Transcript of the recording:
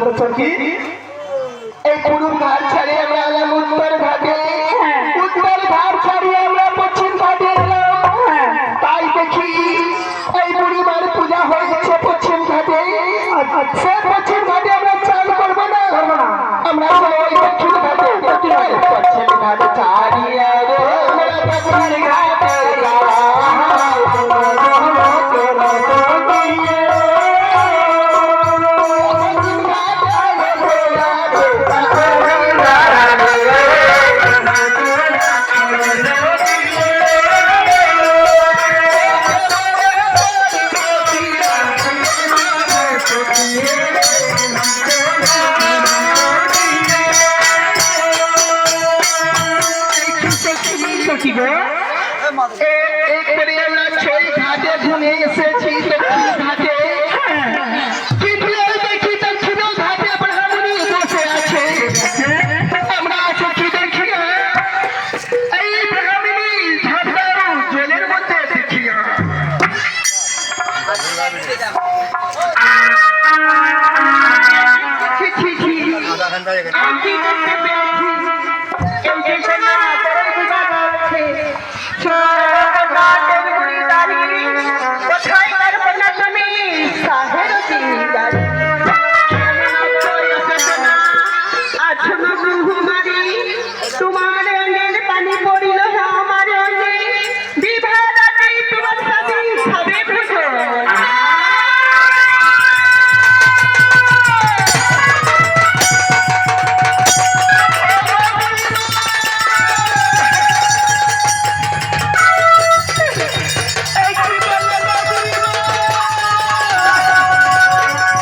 বলতো চকি এই পূর্ব ঘাট ছাড়িয়ে আমরা এলাম উত্তর ঘাটে, উত্তর ঘাট ছাড়িয়ে আমরা পশ্চিম ঘাটে এলাম। তাই দেখি এই বুড়িমার পূজা হয়েছে পশ্চিম ঘাটে। সে পশ্চিম ঘাটে আমরা চান করবো না, আমরা ওই দক্ষিণ ঘাটে, পশ্চিম ঘাটে ছাড়িয়ে আমরা দক্ষিণ ঘাটে